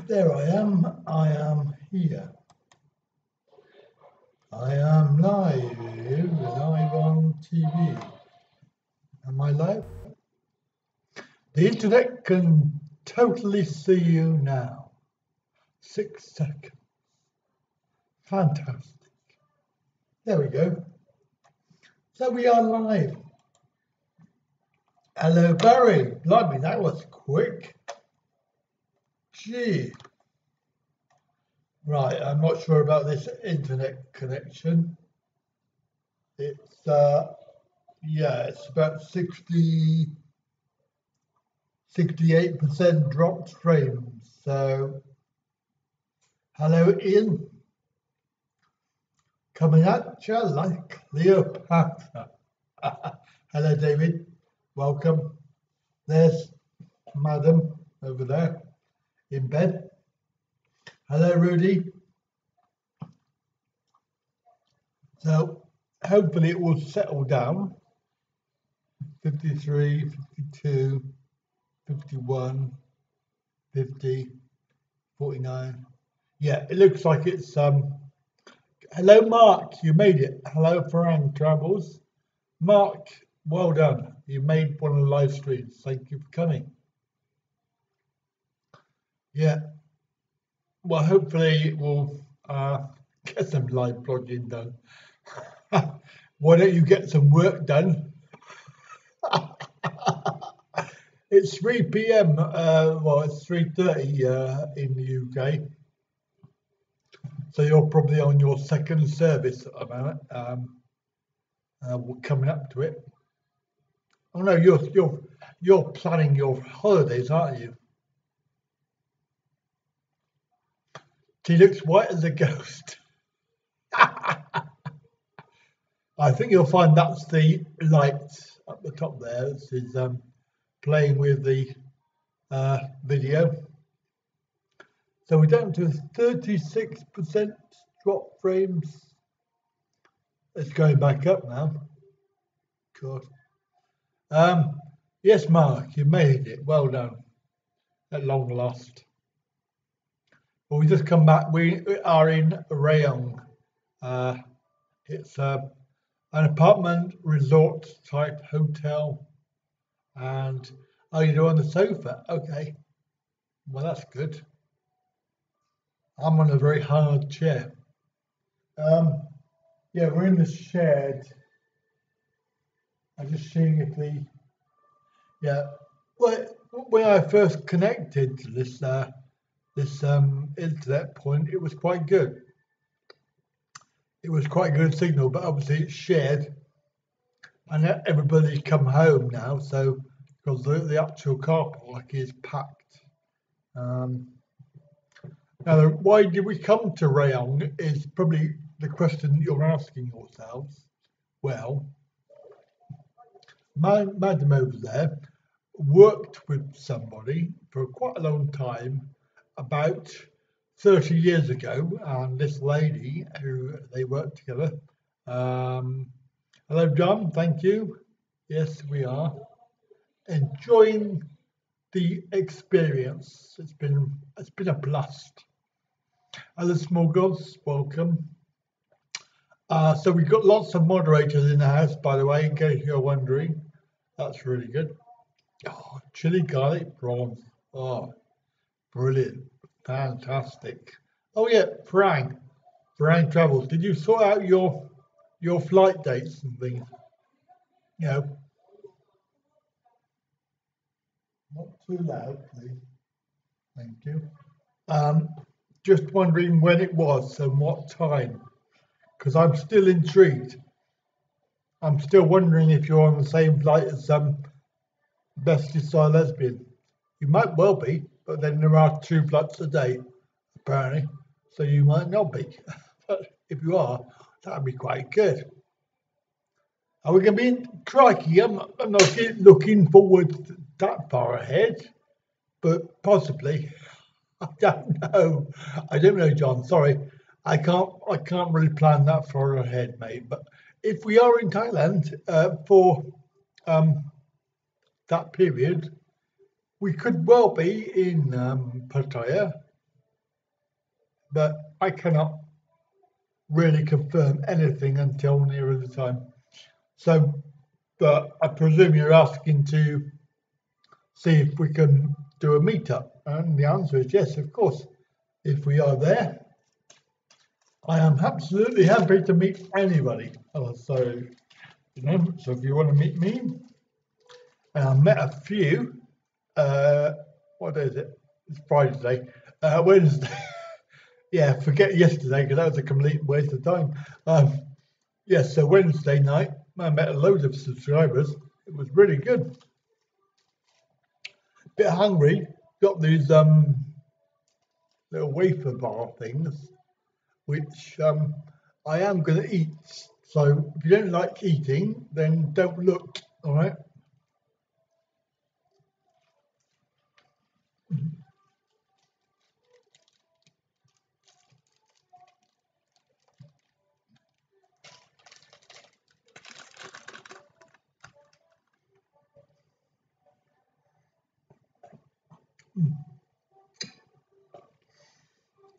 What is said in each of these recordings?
There I am. I am here. I am live on TV. Am I live? The internet can totally see you now. 6 seconds. Fantastic. There we go. So we are live. Hello, Barry. Blimey, that was quick. Gee. Right, I'm not sure about this internet connection. It's it's about 68% dropped frames. So, hello, Ian. Coming at you like Cleopatra. Hello, David. Welcome. There's Madam over there in bed. Hello, Rudy. So hopefully it will settle down. 53, 52, 51, 50, 49. Yeah, it looks like it's hello, Mark, you made it. Hello, Farang Travels. Mark, well done. You made one of the live streams. Thank you for coming. Yeah. Well, hopefully we'll get some live blogging done. Why don't you get some work done? It's 3 p.m. Well, it's 3:30 in the UK. So you're probably on your second service at the moment. We're coming up to it. Oh no, you're planning your holidays, aren't you? He looks white as a ghost. I think you'll find that's the light up the top there. This is playing with the video. So we're down to 36% drop frames. It's going back up now. God. Yes, Mark, you made it. Well done. At long last. Well, we just come back. We are in RAYONG. It's an apartment resort type hotel. And you're on the sofa. Okay. Well, that's good. I'm on a very hard chair. Yeah, we're in the shed. I'm just seeing if well, when I first connected to this internet point, it was quite good. It was quite a good signal, but obviously it's shared, and everybody's come home now, so because the actual car park is packed. Now, why did we come to RAYONG is probably the question you're asking yourselves. Well, my madam over there worked with somebody for quite a long time, about 30 years ago, and this lady who they worked together. Hello, John, thank you. Yes, we are enjoying the experience. It's been a blast. Hello, small gods, welcome. So we've got lots of moderators in the house, by the way, in case you're wondering. That's really good. Oh, chili garlic prawns. Oh, brilliant. Fantastic. Oh yeah, Frank Travels. Did you sort out your flight dates and things? You know, not too loud, please. Thank you. Just wondering when it was and what time, because I'm still intrigued. I'm still wondering if you're on the same flight as Best Style Lesbian. You might well be, but then there are 2 flights a day, apparently, so you might not be. But if you are, that would be quite good. Are we going to be in? Crikey, I'm not looking forward that far ahead, but possibly. I don't know, John. Sorry, I can't really plan that far ahead, mate. But if we are in Thailand for that period, we could well be in Pattaya, but I cannot really confirm anything until nearer the time. So, but I presume you're asking to see if we can do a meetup, and the answer is yes, of course. If we are there, I am absolutely happy to meet anybody. So if you want to meet me, and I met a few. What day is it? It's Friday today. Wednesday. Yeah, forget yesterday because that was a complete waste of time. Yes, so Wednesday night, I met a load of subscribers. It was really good. Bit hungry. Got these little wafer bar things, which I am going to eat. So if you don't like eating, then don't look. All right.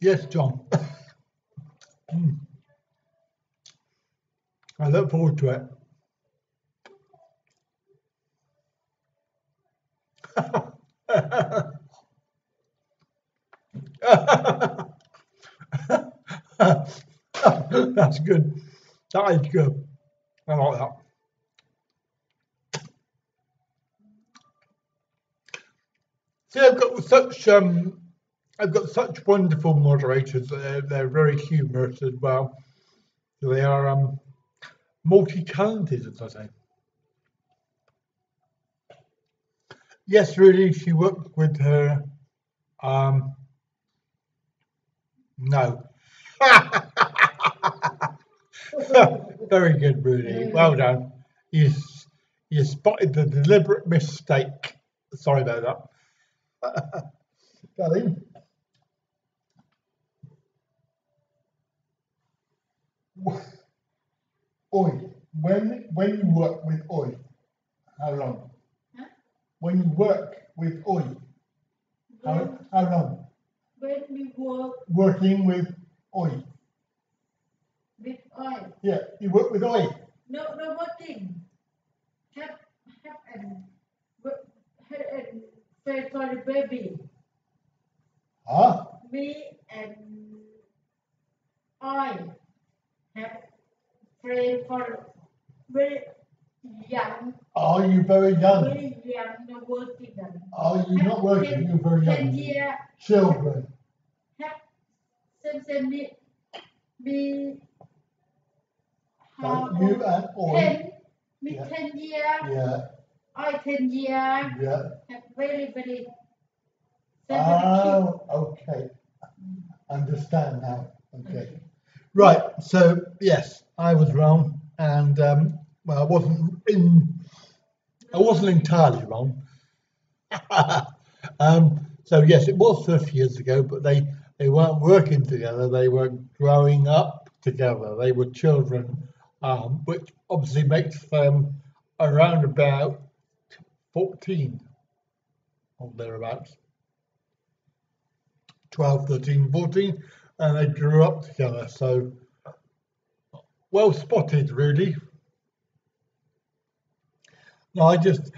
Yes, John. I look forward to it. That's good. That is good. I like that. See, I've got such wonderful moderators. They're very humorous as well. They are multi-talented, as I say. Yes, really, she worked with her. No. Very good, Rudy. Well done. You spotted the deliberate mistake. Sorry about that. Darling. Oi, when you work with Oi, how long? Huh? When you work with Oi, how long? When we working with Oi. With Oi? Yeah, you work with Oi. No working. Have and pray for the baby. Huh? Me and I have prayed for very young. Are you very young? Very young, not working. Are you not working? You're very young. 10 year children. Have me how you and Oi. 10 year. Yeah. I 10 year. Yeah. Have very. Oh, okay. Understand now. Okay. Right. So yes, I was wrong, and well, I wasn't entirely wrong. So yes, it was 30 years ago, but they weren't working together. They were growing up together. They were children, which obviously makes them around about 14 or thereabouts. 12, 13, 14, and they grew up together. So well spotted, Rudy. No, I just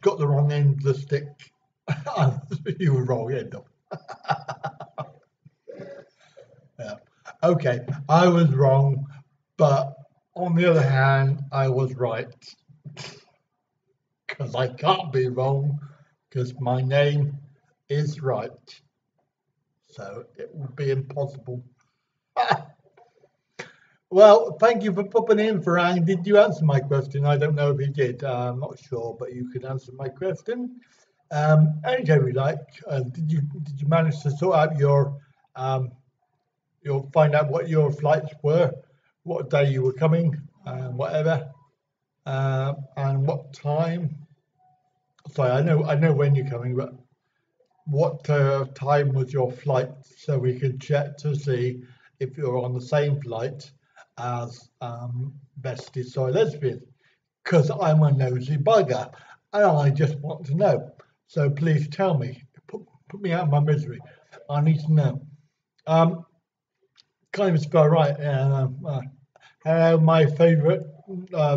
got the wrong end of the stick. You were wrong end of. Yeah. Okay, I was wrong, but on the other hand, I was right. Because I can't be wrong, because my name is right. So it would be impossible. Well, thank you for popping in, Farang. Did you answer my question? I don't know if you did. I'm not sure, but you could answer my question. Anytime you like. Did you manage to sort out you'll find out what your flights were, what day you were coming, whatever, and what time? Sorry, I know when you're coming, but what time was your flight, so we can check to see if you're on the same flight as Bestie Soy Lesbian. because I'm a nosy bugger and I just want to know. So please tell me, put me out of my misery. I need to know. Can't even spell right. My favourite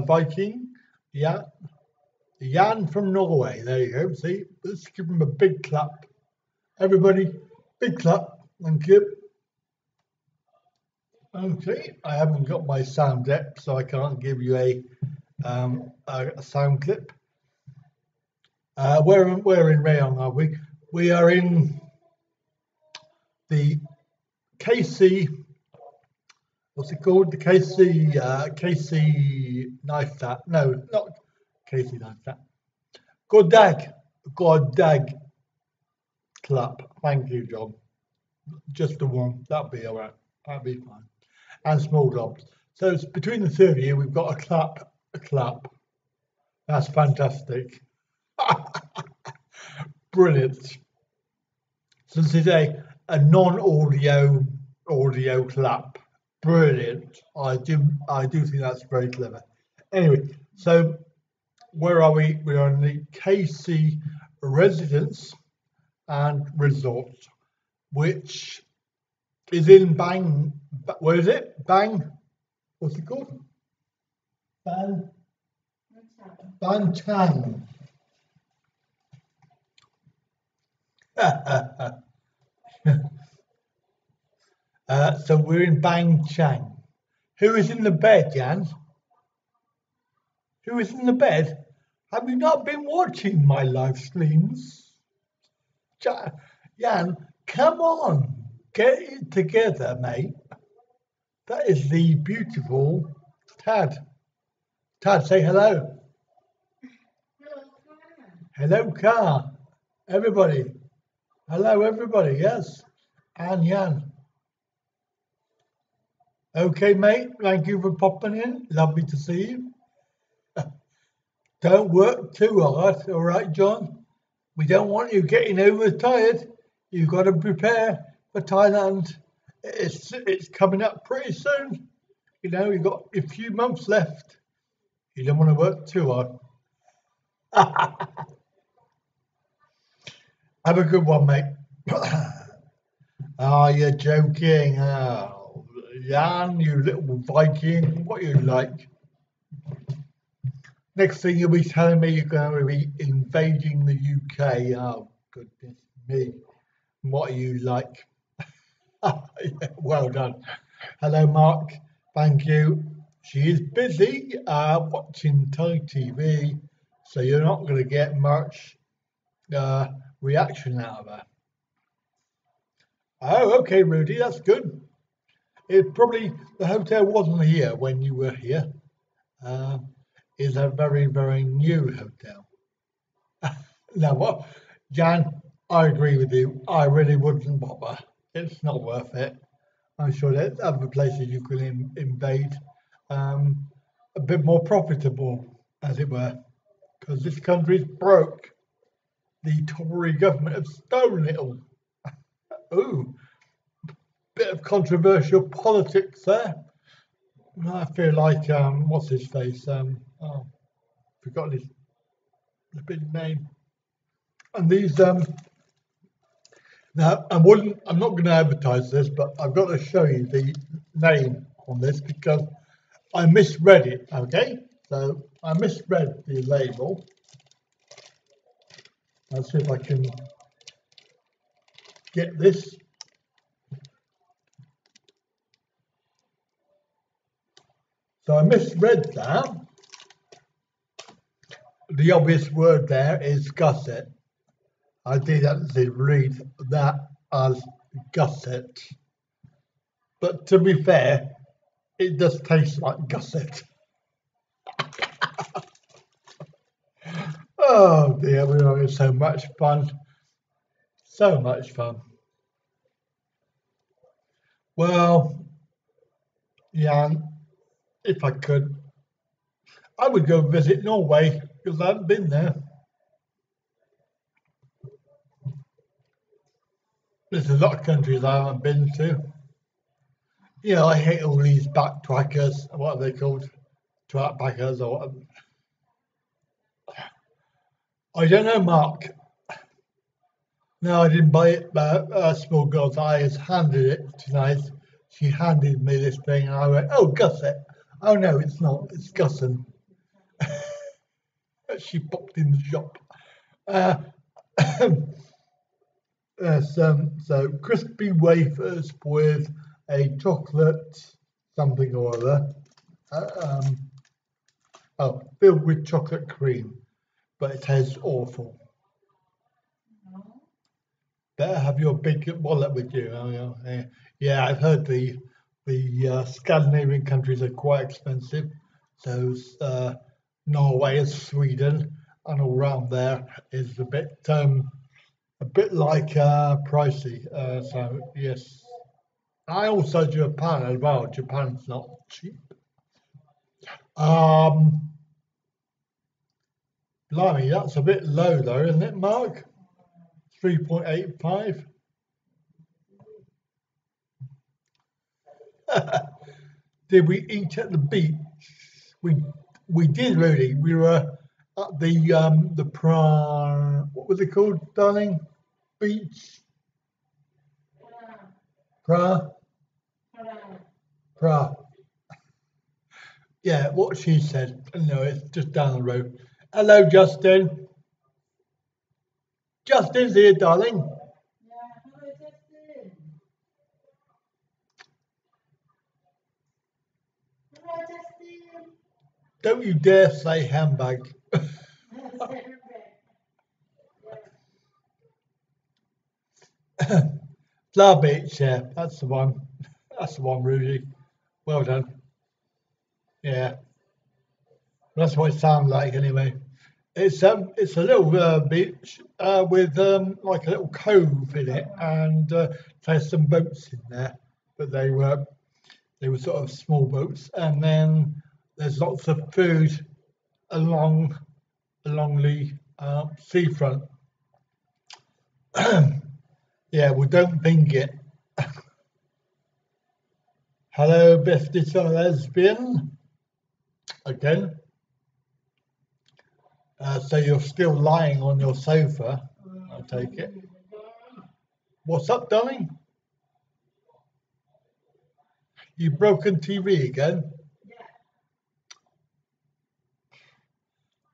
Viking, yeah, Jan from Norway. There you go. See, let's give him a big clap. Everybody, big clap. Thank you. Okay, I haven't got my sound yet, so I can't give you a sound clip. Where in Rayong are we? We are in the KC. What's it called? The KC Neistat. No, not KC Neistat. Godag clap. Thank you, John. Just the one. That'll be all right. That'll be fine. And small jobs. So it's between the two of you, we've got a clap, a clap. That's fantastic. Brilliant. So this is a non-audio clap. Brilliant. I do think that's very clever. Anyway, so where are we? We are in the KC Residence and Resort, which is in Bang. Where is it? Bang. What's it called? Bangtan. So we're in Bang Chang. Who is in the bed, Jan? Who is in the bed? Have you not been watching my live streams? Jan, come on, get it together, mate. That is the beautiful Tad. Tad, say hello. Hello, Car. Everybody. Hello, everybody. Yes. And Jan. Okay, mate. Thank you for popping in. Lovely to see you. Don't work too hard. All right, John? We don't want you getting overtired. You've got to prepare for Thailand. It's coming up pretty soon. You know, you've got a few months left. You don't want to work too hard. Have a good one, mate. Oh, you're joking. Oh, Jan, you little Viking. What are you like? Next thing you'll be telling me you're going to be invading the UK. Oh, goodness me. What are you like? Yeah, well done. Hello, Mark. Thank you. She is busy watching Thai TV, so you're not going to get much reaction out of her. Oh, okay, Rudy, that's good. It probably, the hotel wasn't here when you were here. It's a very, very new hotel. Now, what, Jan, I agree with you. I really wouldn't bother. It's not worth it. I'm sure there's other places you can invade, a bit more profitable, as it were, because this country's broke. The Tory government have stolen it all. Ooh, bit of controversial politics there. I feel like, what's his face? Forgot his big name. And these, now I'm not going to advertise this, but I've got to show you the name on this because I misread it. Okay, so I misread the label. Let's see if I can get this. So I misread that. The obvious word there is gusset. I did actually read that as gusset. But to be fair, it does taste like gusset. Oh dear, we're having so much fun. So much fun. Well, yeah, if I could, I would go visit Norway because I haven't been there. There's a lot of countries I haven't been to. You know, I hate all these backtrackers. What are they called? Trackbackers or whatever. I don't know, Mark. No, I didn't buy it, but small girl's eye has handed it tonight. She handed me this thing, and I went, "Oh, Gusset." Oh no, it's not. It's Gusson. She popped in the shop. Uh, so crispy wafers with a chocolate something or other. Uh, um, filled with chocolate cream, but it tastes awful. Better have your big wallet with you. Oh, yeah, yeah. I've heard the Scandinavian countries are quite expensive. So Norway and Sweden and all around there is a bit like pricey. So yes, I also Japan as well. Japan's not cheap. Um, Blimey, that's a bit low though, isn't it, Mark? 3.85. Did we eat at the beach? We we did really. We were at the what was it called, darling? Beach? Pra? Pra. Yeah, what she said. No, it's just down the road. Hello, Justin. Justin's here, darling. Don't you dare say handbag. Flower Beach, yeah, that's the one. That's the one, Rudy. Well done. Yeah, that's what it sounds like anyway. It's a little beach with like a little cove in it, and there's some boats in there, but they were sort of small boats, and then there's lots of food along the seafront. Yeah, well, don't think it. Hello, bestie lesbian. Again. So you're still lying on your sofa, I take it. What's up, darling? You broken TV again?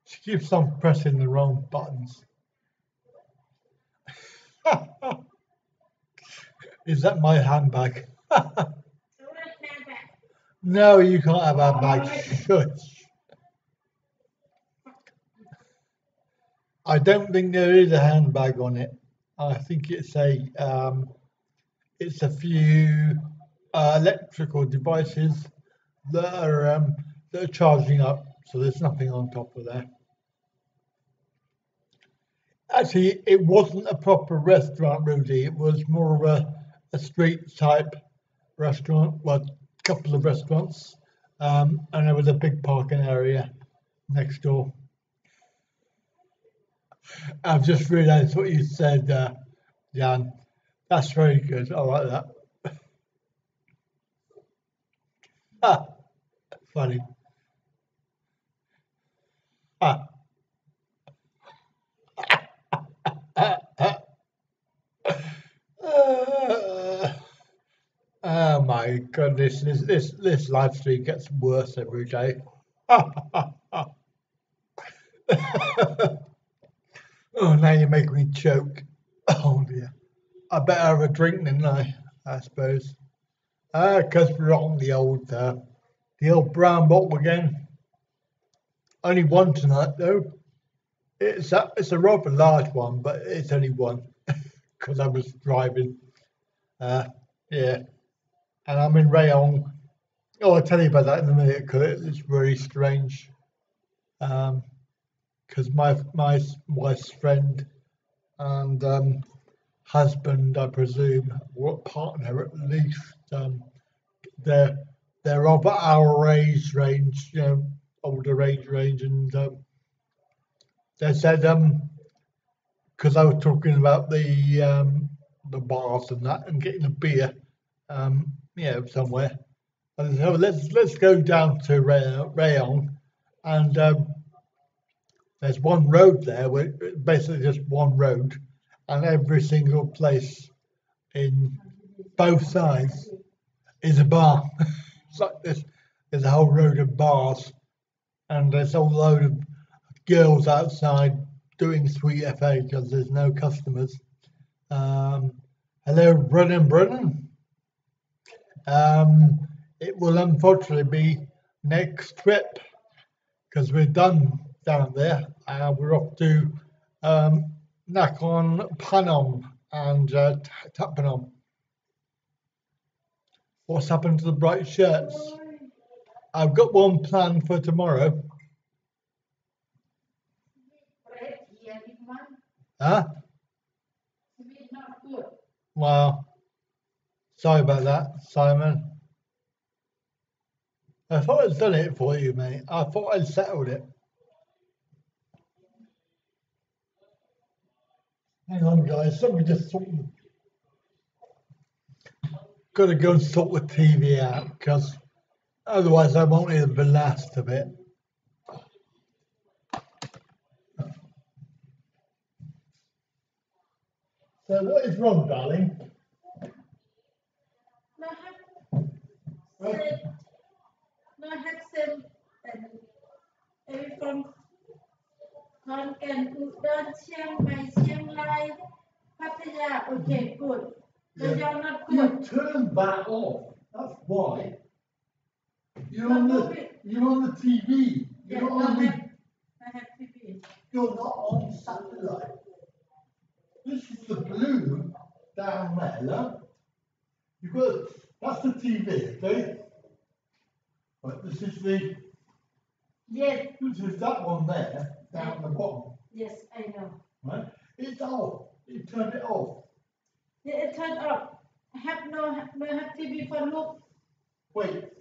She keeps on pressing the wrong buttons. Is that my handbag? No, you can't have a handbag. Shush. I don't think there is a handbag on it. I think it's a few electrical devices that are charging up. So there's nothing on top of there. Actually, it wasn't a proper restaurant, Rudy. It was more of a street type restaurant, well, a couple of restaurants, and there was a big parking area next door. I've just realised what you said, Jan. That's very good. I like that. Ah, funny. Ah, ah, ah. Uh, oh my goodness, this live stream gets worse every day. Oh, now you make me choke. Oh dear. I better have a drink, didn't I suppose. Because we're on the old brown bottle again. Only one tonight though. It's a rather large one, but it's only one because I was driving. Uh, yeah, and I'm in Rayong. Oh, I'll tell you about that in a minute because it's really strange. Because my wife's friend and husband, I presume, or partner at least, they're they're of our age range, older age range, and they said because I was talking about the bars and that and getting a beer, somewhere. And so let's go down to Rayong, and there's one road there, basically just one road, and every single place in both sides is a bar. It's like this. There's a whole road of bars, and there's a whole load of girls outside doing sweet FA because there's no customers. Hello, Brennan. It will unfortunately be next trip because we're done down there. We're off to Nakhon Panom and Tapanom. What's happened to the bright shirts? I've got one planned for tomorrow. Huh? Well, sorry about that, Simon. I thought I'd done it for you, mate. I thought I'd settled it. Hang on, guys. Let me just sort. Got to go and sort the TV out because otherwise I won't hear the last of it. So what is wrong, darling? No have same and every from Konkan, Udon, Chiang Mai, Chiang Rai, Pattaya. Okay, good. But you're not good. You turned that off. That's why. You're on the TV. Yeah, You're on the. I have TV. You're not on satellite. This is the blue down there, look. You've got, that's the TV, okay? But this is the. Yes. This is that one there, down the bottom. Yes, I know. Right? It's off. You turned it off. Yeah, it turned off. Have no have TV for look. Wait.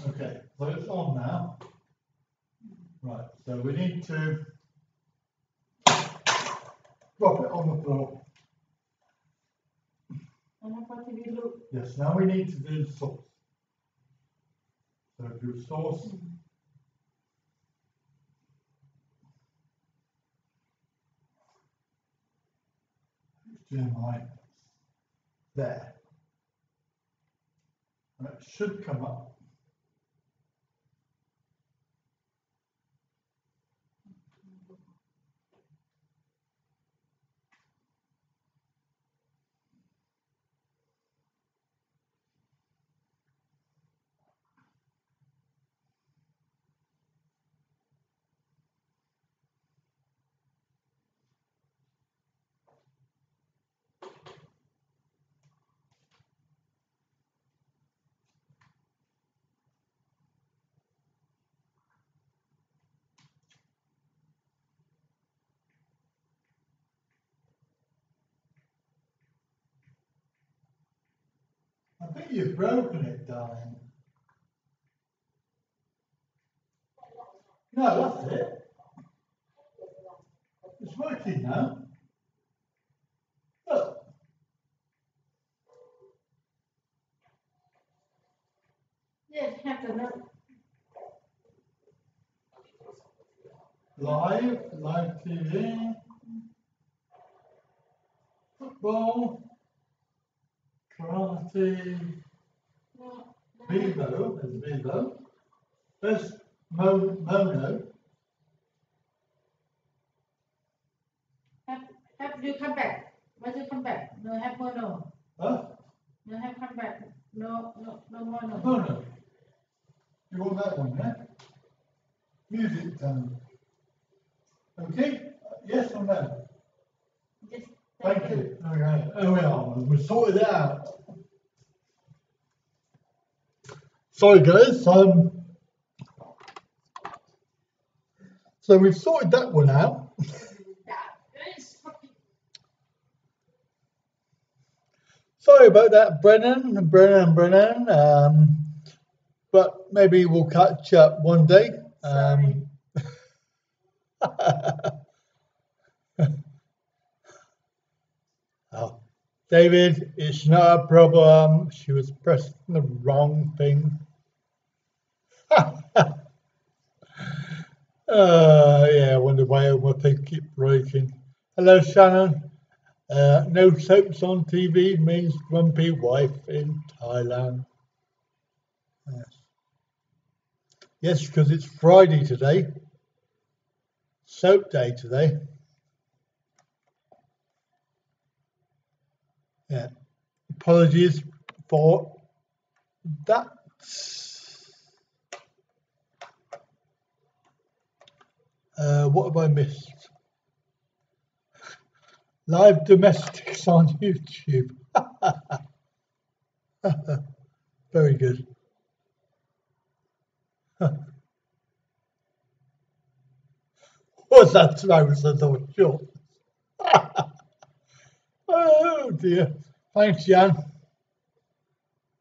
Okay, so it's on now. Right, so we need to drop it on the floor. And have TV look. Yes, now we need to do the sauce. So do sauce. HDMI there. And it should come up. I think you've broken it, darling. No, that's it. It's working now. Look. Yes, have to look. Live TV, football, karate, Vivo, there's Vivo. There's Mono. Have you come back? When you come back? No have mono. Huh? No have come back. No mono. Mono. You want that one, yeah? Music tone. Okay? Yes or no? Yes. Thank you. Okay. Oh, we are. We sorted it out. Sorry, guys. So we've sorted that one out. Sorry about that, Brennan. But maybe we'll catch up one day. Oh, David, it's not a problem. She was pressing the wrong thing. Yeah, I wonder why all my things keep breaking. Hello, Shannon. No soaps on TV means grumpy wife in Thailand. Yes, yes, because it's Friday today, soap day today. Yeah, apologies for that. What have I missed? Live domestics on YouTube. Very good. What's that trousers or shorts? Oh dear. Thanks, Jan.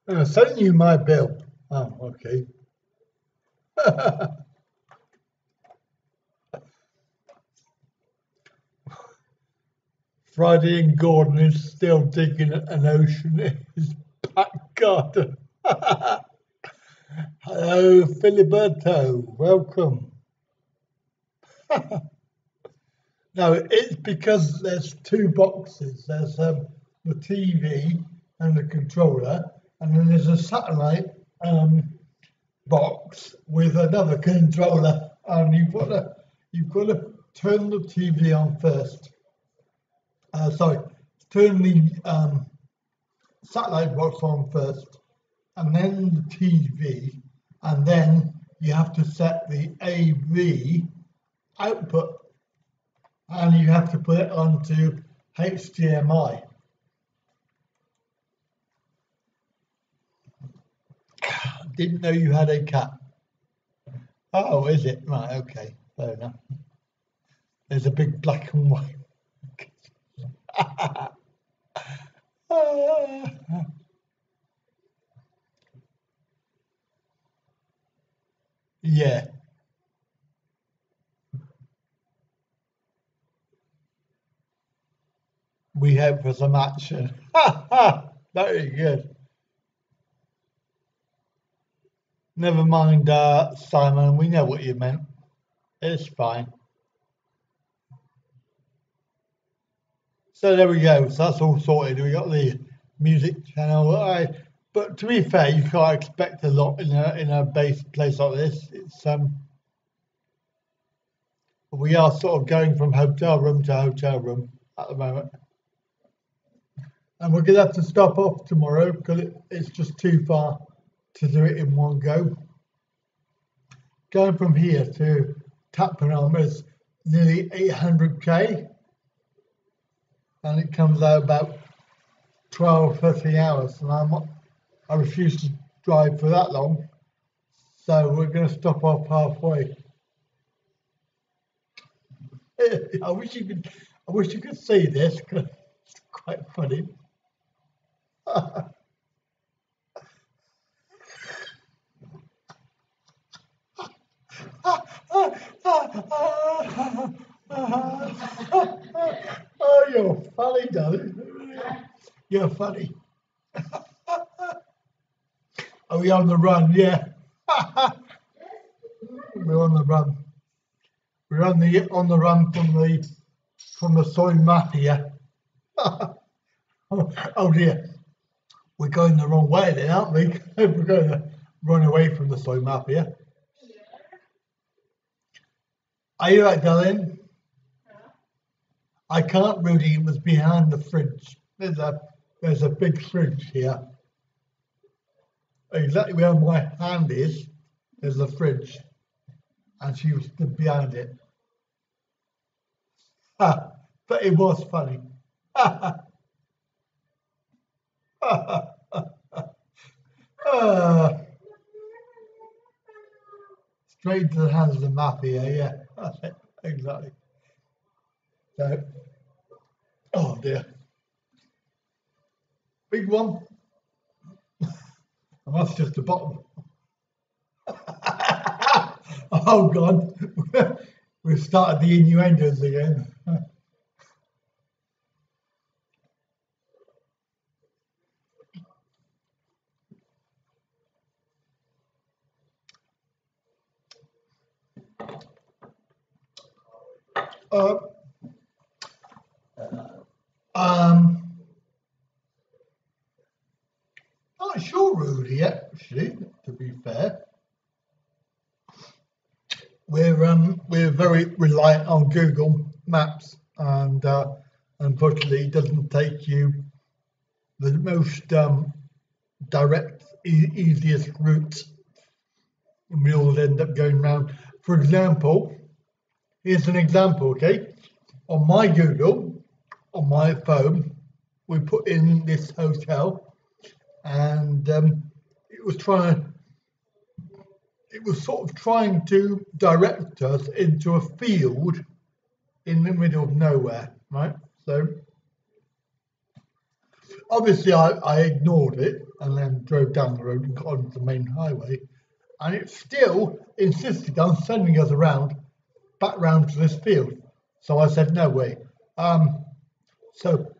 I'm sending you my bill. Oh, okay. Friday and Gordon is still digging an ocean in his back garden. Hello, Filiberto. Welcome. No, it's because there's two boxes. There's the TV and the controller, and then there's a satellite box with another controller, and you've got to turn the TV on first. Sorry, turn the satellite box on first, and then the TV, and then you have to set the AV output, and you have to put it onto HDMI. Didn't know you had a cat. Oh, is it? Right, okay, fair enough. There's a big black and white. Yeah, we hope for some action. Very good. Never mind, Simon, we know what you meant. It's fine. So there we go. So that's all sorted. We got the music channel. But to be fair, you can't expect a lot in a base place like this. It's we are sort of going from hotel room to hotel room at the moment, and we're gonna have to stop off tomorrow because it's just too far to do it in one go. Going from here to Tappanam is nearly 800k, and it comes out about 12, 13 hours, and I refuse to drive for that long, so we're going to stop off halfway. I wish you could see this, 'cause it's quite funny. Oh, you're funny, darling. You're funny. Are we on the run? Yeah. We're on the run. We're on the run from the soy mafia. Oh dear. We're going the wrong way then, aren't we? We're going to run away from the soy mafia. Are you right, darling? I can't really. It was behind the fridge. There's a big fridge here. Exactly where my hand is, there's a fridge, and she was stood behind it. But it was funny. Straight into the hands of the mafia. Yeah, that's it. Exactly. So, oh dear, big one. And that's just the bottom. Oh God, we've started the innuendos again. Uh, um, not sure really, actually. To be fair, we're very reliant on Google Maps, and unfortunately, it doesn't take you the most direct, easiest route, and we all end up going round. For example, here's an example, okay? On my Google, on my phone, we put in this hotel, and it was sort of trying to direct us into a field in the middle of nowhere, right? So obviously I ignored it and then drove down the road and got onto the main highway, and it still insisted on sending us back round to this field. So I said, no way. So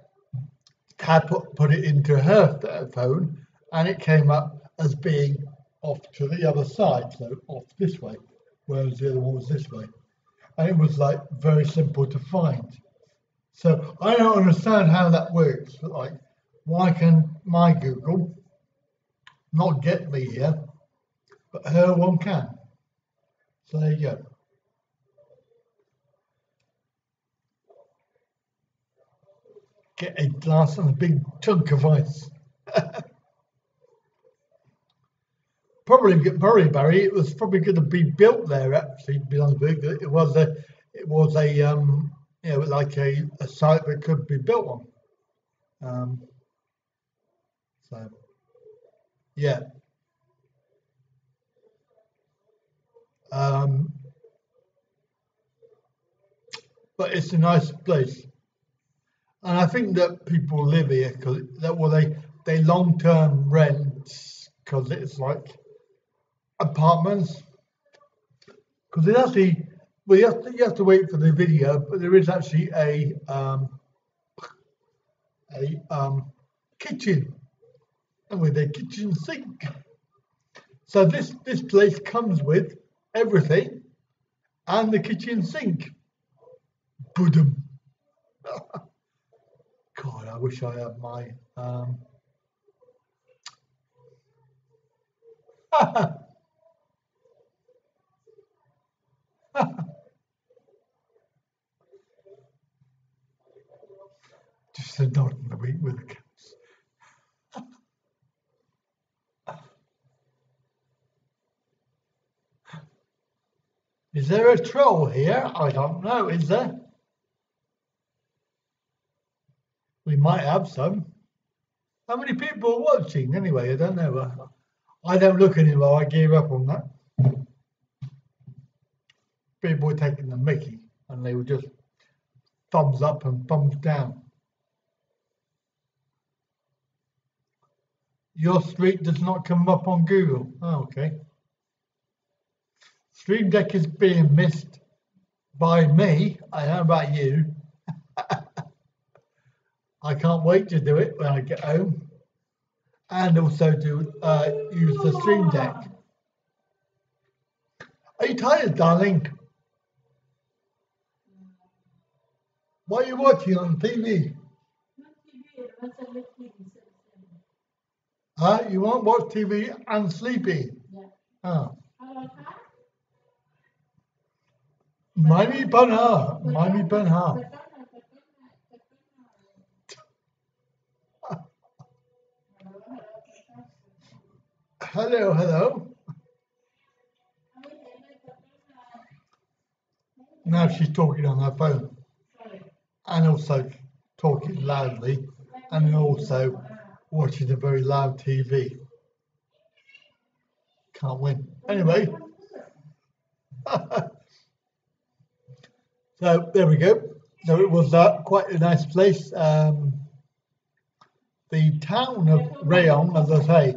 Kat put it into her phone, and it came up as being off to the other side, so off this way, whereas the other one was this way. And it was like very simple to find. So I don't understand how that works. Like, why can my Google not get me here, but her one can? So there you go. Get a glass and a big chunk of ice. Probably Barry. It was probably going to be built there. Actually, to be honest with you, it was like a site that could be built on. So yeah. But it's a nice place, and I think that people live here because they long-term rent because it's like apartments. Because it actually, well, you have to wait for the video, but there is actually a kitchen, and with a kitchen sink. So this place comes with everything and the kitchen sink. Boodum. God, I wish I had my just a dot in the week with the cats. Is there a troll here? I don't know. Is there? We might have some. How many people are watching anyway? I don't know. I don't look anymore. I gave up on that. People were taking the mickey, and they were just thumbs up and thumbs down. Your street does not come up on Google. Oh, okay. Stream Deck is being missed by me. I don't know about you. I can't wait to do it when I get home, and also to use the Stream Deck. Are you tired, darling? What are you watching on TV? You won't watch TV and sleepy? Oh. Mami Banha. Hello. Now she's talking on her phone, and also talking loudly, and also watching a very loud TV. Can't win. Anyway. So there we go. So it was quite a nice place. The town of RAYONG, as I say,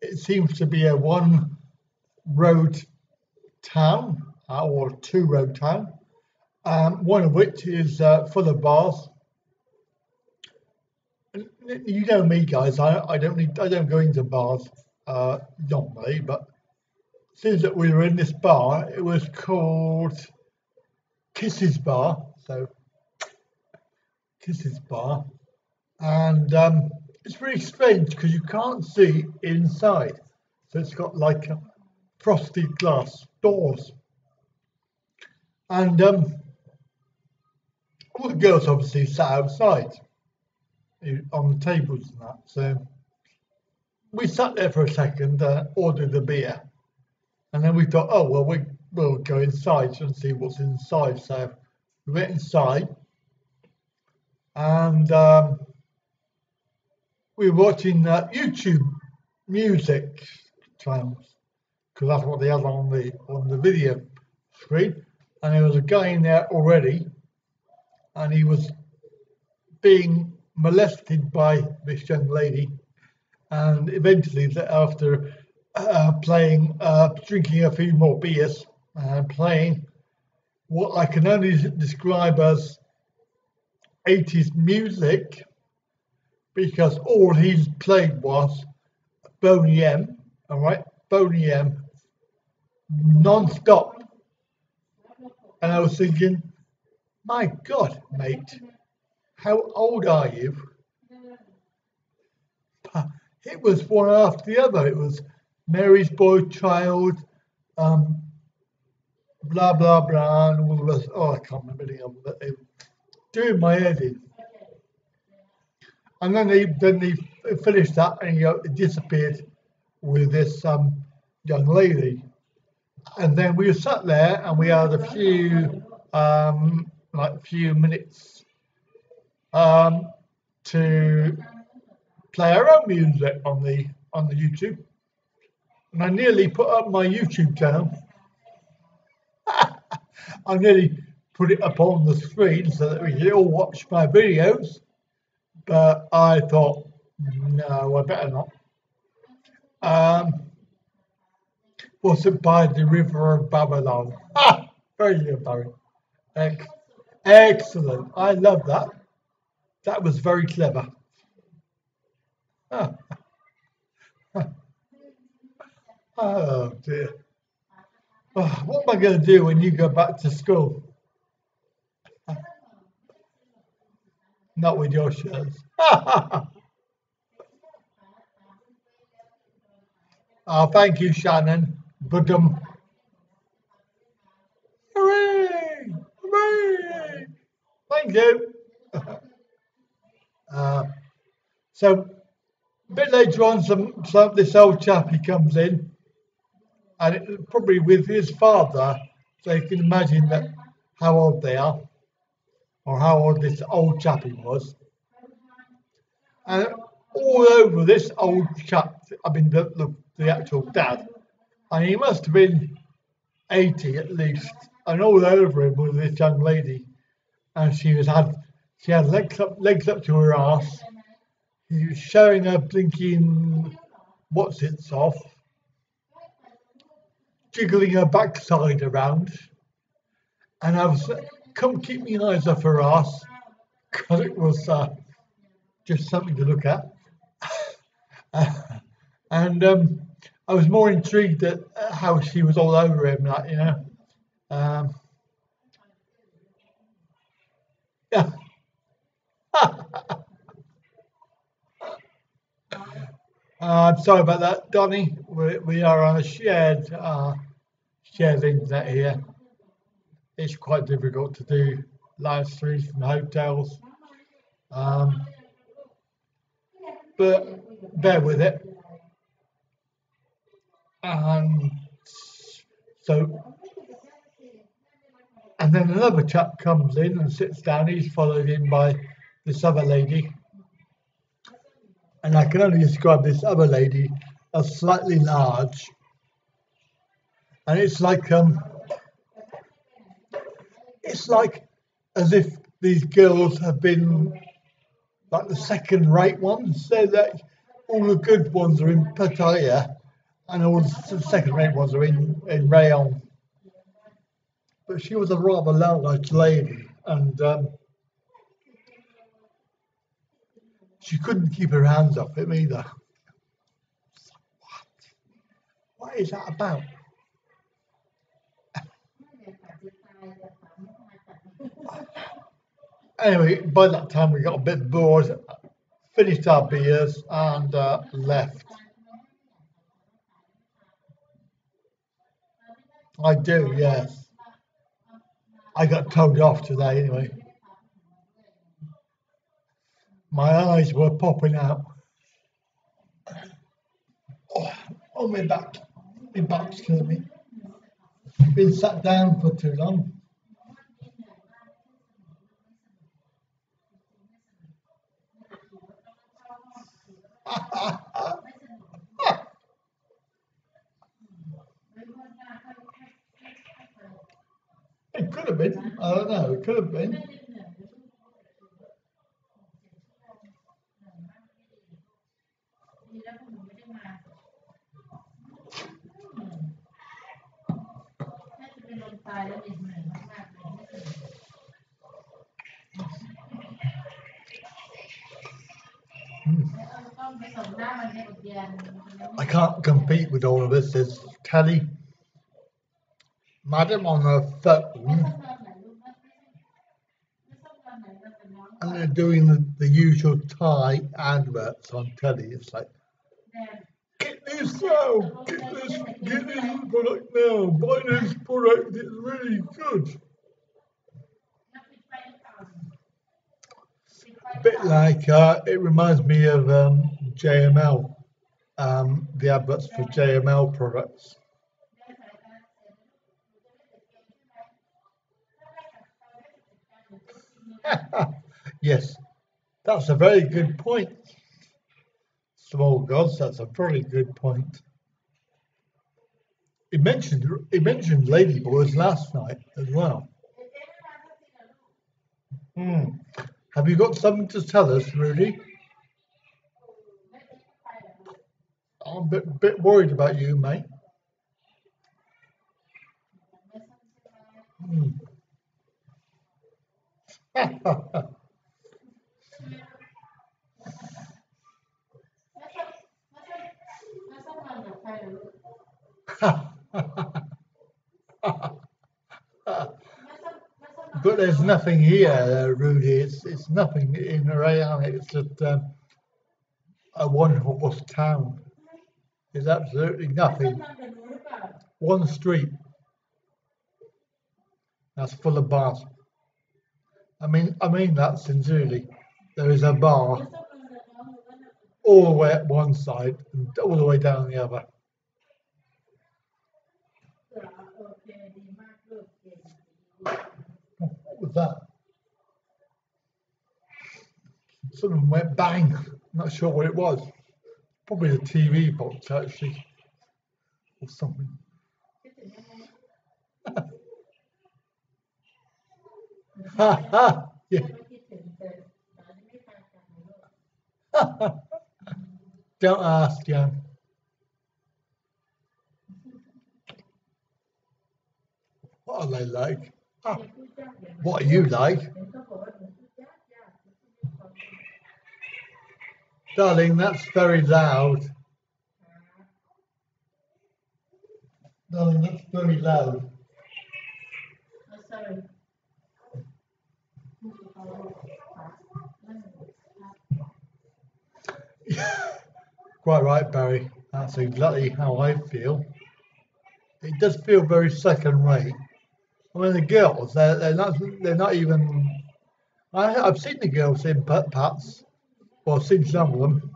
it seems to be a one-road town or two-road town. One of which is full of bars. You know me, guys. I don't go into bars normally, but as soon as we were in this bar, it was called Kisses Bar. So kisses bar, and it's really strange because you can't see inside. So it's got like a frosted glass doors, and all the girls obviously sat outside on the tables and that. So we sat there for a second, ordered a beer, and then we thought, oh well, we'll go inside and see what's inside. So we went inside, and we were watching YouTube music channels because that's what they had on the video screen, and there was a guy in there already, and he was being molested by this young lady, and eventually after drinking a few more beers and playing what I can only describe as 80s music, because all he's played was Boney M, all right, Boney M, non-stop. And I was thinking, my God, mate, how old are you? It was one after the other. It was Mary's Boy Child, blah, blah, blah, and all the rest. Oh, I can't remember any of them, but they were doing my head in. And then they finished that, and he disappeared with this young lady. And then we were sat there, and we had a few minutes to play our own music on the YouTube. And I nearly put up my YouTube channel. I nearly put it up on the screen so that we could all watch my videos. But I thought, no, I better not. Was it by the river of Babylon? Very good, Barry. Excellent. I love that. That was very clever. Oh dear. What am I going to do when you go back to school? Not with your shirts. Oh, thank you, Shannon. But hooray! Hooray! Thank you. So a bit later on, this old chap, he comes in, and probably with his father, so you can imagine that how old they are, or how old this old chappie was. And all over this old chap, I mean the actual dad, and he must have been 80 at least, and all over him was this young lady, and she had legs up to her ass. He was showing her blinking what's-its off, jiggling her backside around, and I was come keep my eyes off her ass because it was just something to look at. And I was more intrigued at how she was all over him, like, you know. Yeah. I'm sorry about that, Donnie. We are on a shared internet here. It's quite difficult to do live streams from hotels, but bear with it. And then another chap comes in and sits down. He's followed in by this other lady. And I can only describe this other lady as slightly large. And it's like as if these girls have been like the second-rate ones. So that all the good ones are in Pattaya, and all the second-rate ones are in RAYONG. But she was a rather large lady, and she couldn't keep her hands off him either. What is that about? Anyway, by that time we got a bit bored, finished our beers and left. I do, yes. I got told off today anyway. My eyes were popping out. Oh, my back. My back's killing me. Been sat down for too long. It could have been. I don't know. It could have been. I can't compete with all of this. There's telly, madam on her phone, and they're doing the usual Thai adverts on telly. It's like, get this now, get this product now, buy this product, it's really good. A bit like, it reminds me of JML, the adverts for JML products. Yes, that's a very good point. Small gods, that's a very good point. He mentioned ladyboys last night as well. Have you got something to tell us, Rudy? I'm a bit worried about you, mate. But there's nothing here, Rudy. It's nothing in Rayon. It's just a wonderful town. There's absolutely nothing. One street that's full of bars. I mean that sincerely. There is a bar all the way at one side and all the way down the other. What was that? Something went bang. Not sure what it was. Probably the TV box actually, or something. Yeah. Don't ask, Jan. What are they like? What are you like? Darling, that's very loud. Darling, that's very loud. Quite right, Barry. That's exactly how I feel. It does feel very second rate. I mean, the girls, they're not even. I've seen the girls in pats, well, I've seen some of them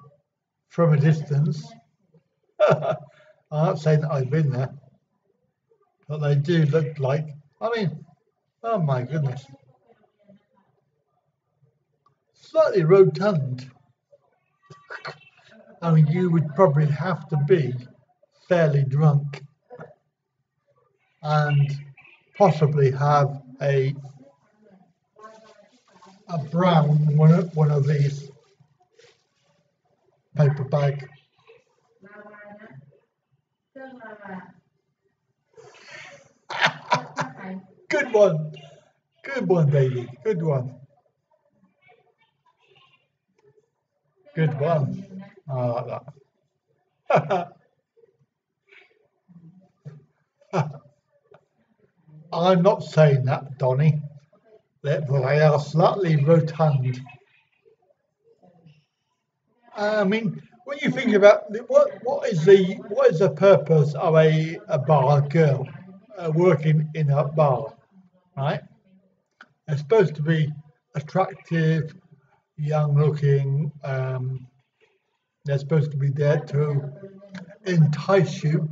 from a distance. I'm not saying that I've been there, but they do look like. I mean, oh my goodness, slightly rotund. I mean, you would probably have to be fairly drunk and possibly have a brown one of these paper bag. Good one, baby, good one. Good one. I like that. I'm not saying that, Donny. They are slightly rotund. I mean, when you think about what is the purpose of a bar girl working in a bar, right? They're supposed to be attractive, young looking. They're supposed to be there to entice you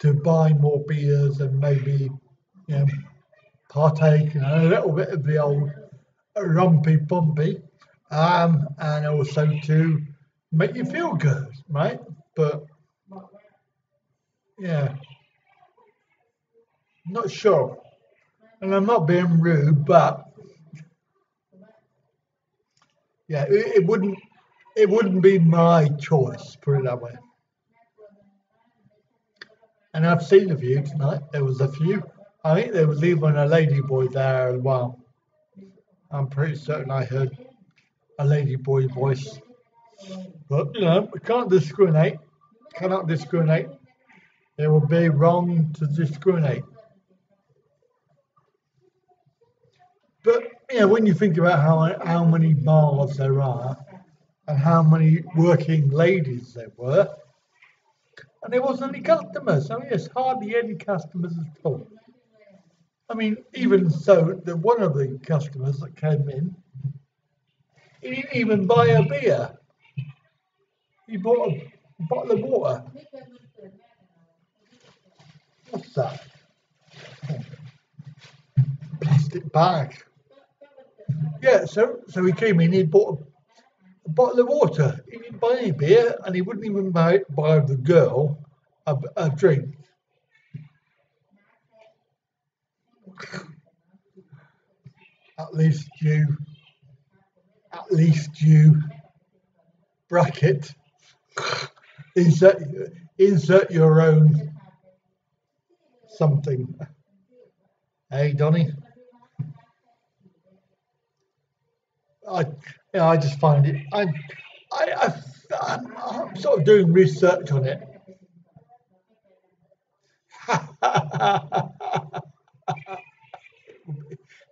to buy more beers and maybe, you know, partake in a little bit of the old rumpy bumpy, and also to make you feel good, right? But yeah, not sure. And I'm not being rude, but yeah, it wouldn't be my choice, put it that way. And I've seen a few tonight. There was a few. I think there was even a lady boy there as well. I'm pretty certain I heard a lady boy voice. But you know, we can't discriminate. Cannot discriminate. It would be wrong to discriminate. But you know, when you think about how many bars there are and how many working ladies there were, and there wasn't any customers. I mean, there's hardly any customers at all. I mean, even so, one of the customers that came in, he didn't even buy a beer. He bought a bottle of water. What's that? Plastic bag. Yeah, so he came in, he bought a bottle of water. He didn't buy any beer, and he wouldn't even buy the girl a drink. At least you bracket insert your own something. Hey, Donny. I just find it. I'm sort of doing research on it.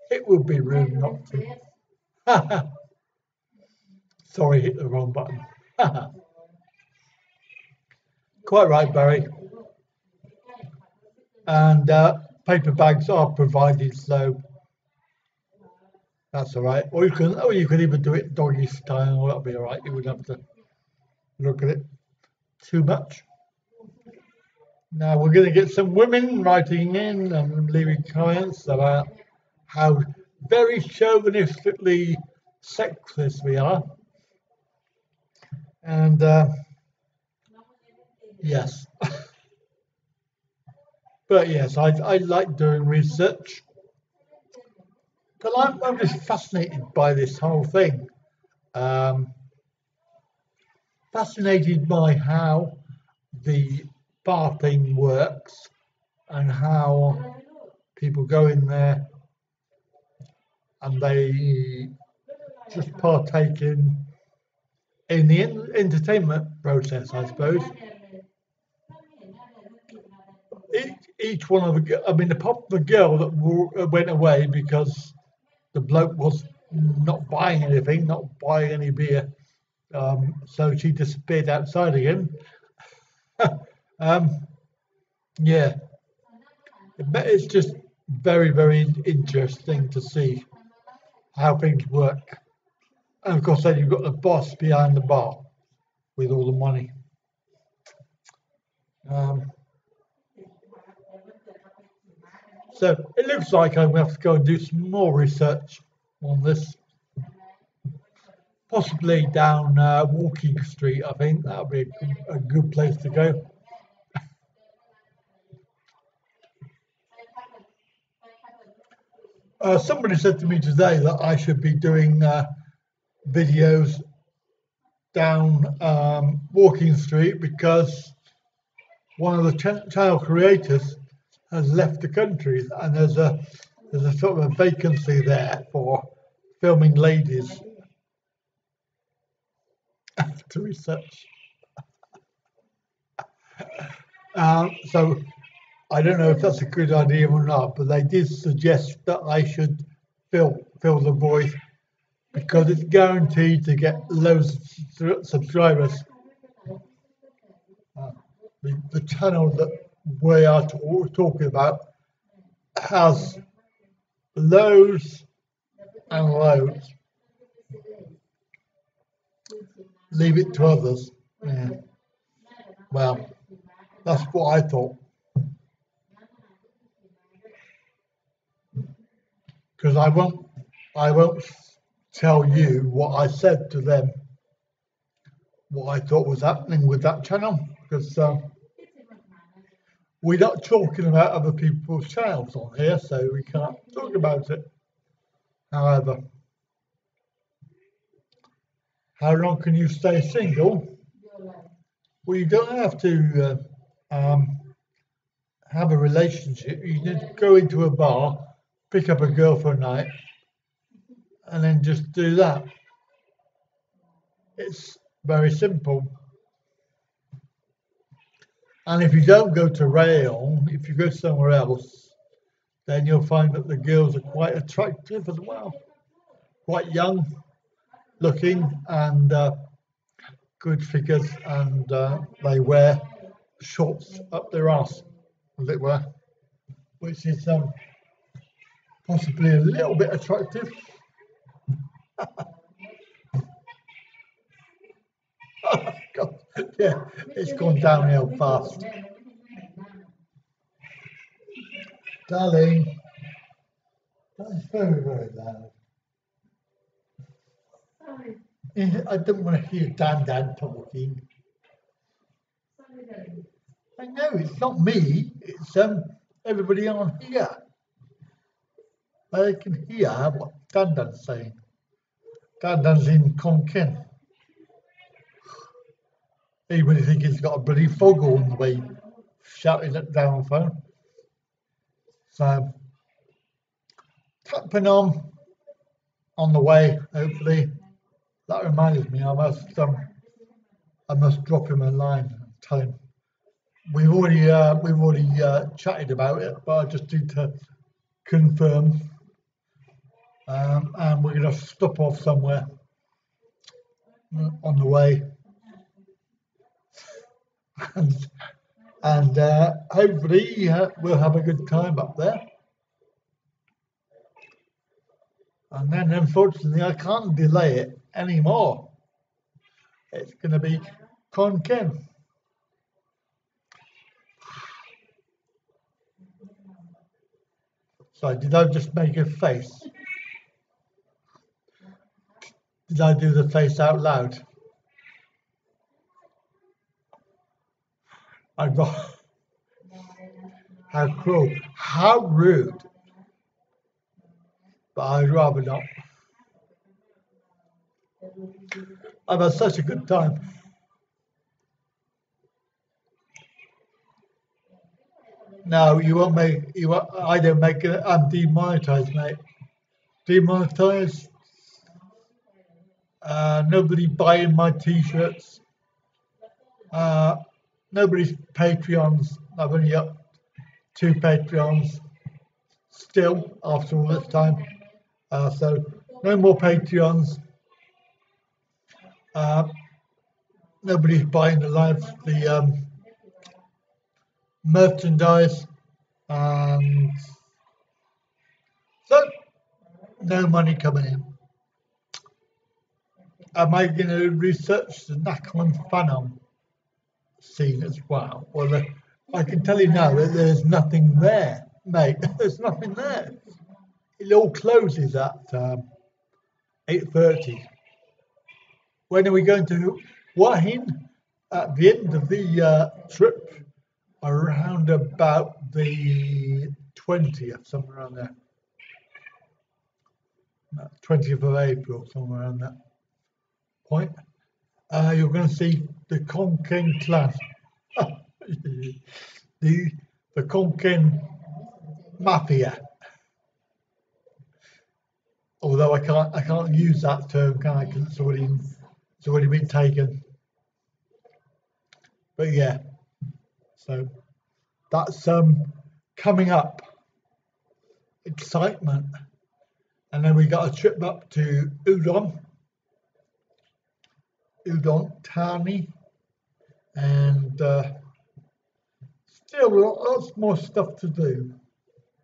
It would be rude not to. Sorry, hit the wrong button. Quite right, Barry. And paper bags are provided, so that's all right. Or you can even do it doggy style. That'll be all right. You wouldn't have to look at it too much. Now we're going to get some women writing in and leaving comments about how very chauvinistically sexist we are. And yes. But yes, I like doing research. But I'm just fascinated by this whole thing. Fascinated by how the bar thing works and how people go in there and they just partake in the entertainment process, I suppose. Each one of the girl that went away because the bloke was not buying anything, not buying any beer, so she disappeared outside again. Yeah, but it's just very, very interesting to see how things work. And of course, then you've got the boss behind the bar with all the money. So it looks like I'm going to have to go and do some more research on this. Possibly down Walking Street, I think that would be a good place to go. Somebody said to me today that I should be doing videos down Walking Street because one of the channel creators has left the country, and there's a sort of a vacancy there for filming ladies to research. So I don't know if that's a good idea or not, but they did suggest that I should fill the void because it's guaranteed to get loads of subscribers. The channel that we are talking about has loads and loads. Leave it to others. Yeah. Well, that's what I thought. Because I won't tell you what I said to them, what I thought was happening with that channel, because we're not talking about other people's channels on here, so we can't talk about it. However, how long can you stay single? Well, you don't have to have a relationship. You just go into a bar, pick up a girl for a night, and then just do that. It's very simple. And if you don't go to RAYONG, if you go somewhere else, then you'll find that the girls are quite attractive as well. Quite young looking and good figures, and they wear shorts up their arse, as it were, which is possibly a little bit attractive. Oh, God. Yeah, it's gone downhill fast. Darling, that's very, very loud. I don't want to hear Dan talking. I know, it's not me, it's everybody on here. I can hear what Dan's saying. Dan's in Konkan. Anybody think he's got a bloody foghorn on the way, shouting it down on the phone? So, tapping on the way, hopefully. That reminds me, I must drop him a line and tell him. We've already chatted about it, but I just need to confirm. And we're going to stop off somewhere on the way, and hopefully we'll have a good time up there. And then, unfortunately, I can't delay it anymore. It's going to be Konkan. So, did I just make a face? Did I do the face out loud? I got. How cruel. How rude. But I'd rather not. I've had such a good time. No, you won't make. I don't make it. I'm demonetized, mate. Demonetized. Nobody buying my t-shirts. Nobody's Patreons. I've only got 2 Patreons still after all this time. So no more Patreons. Nobody's buying the merchandise, and so no money coming in. Am I going to research the Nakhon Phanom scene as well? Well, I can tell you now that there's nothing there, mate. There's nothing there. It all closes at 8:30. When are we going to Wahin? At the end of the trip, around about the 20th, somewhere around there. 20th of April, somewhere around that point. You're going to see the Konkan clan. the Konkan mafia. Although I can't use that term, can I? Because it's already been taken. But yeah, so that's coming up. Excitement. And then we got a trip up to Udon Thani, and still lots more stuff to do,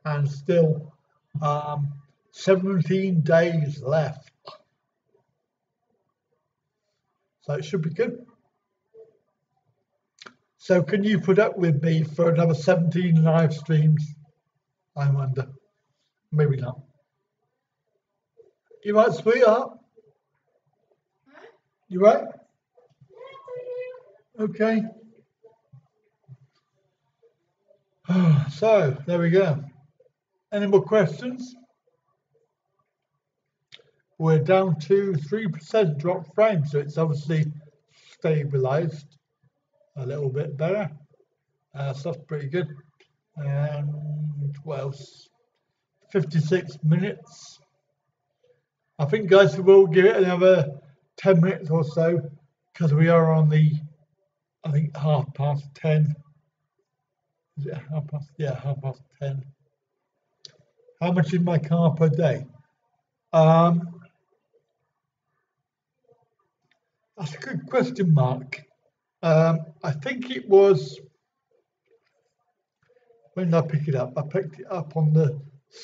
and still 17 days left. So it should be good. So can you put up with me for another 17 live streams? I wonder. Maybe not. You right, sweetheart? You right? Okay. So there we go. Any more questions? We're down to 3% drop frame, so it's obviously stabilized a little bit better. So that's pretty good. And what else? 56 minutes. I think, guys, we'll give it another 10 minutes or so because we are on the, I think, 10:30. Is it 10:30? Yeah, 10:30. How much is my car per day? That's a good question, Mark. I think it was, when did I pick it up? I picked it up on the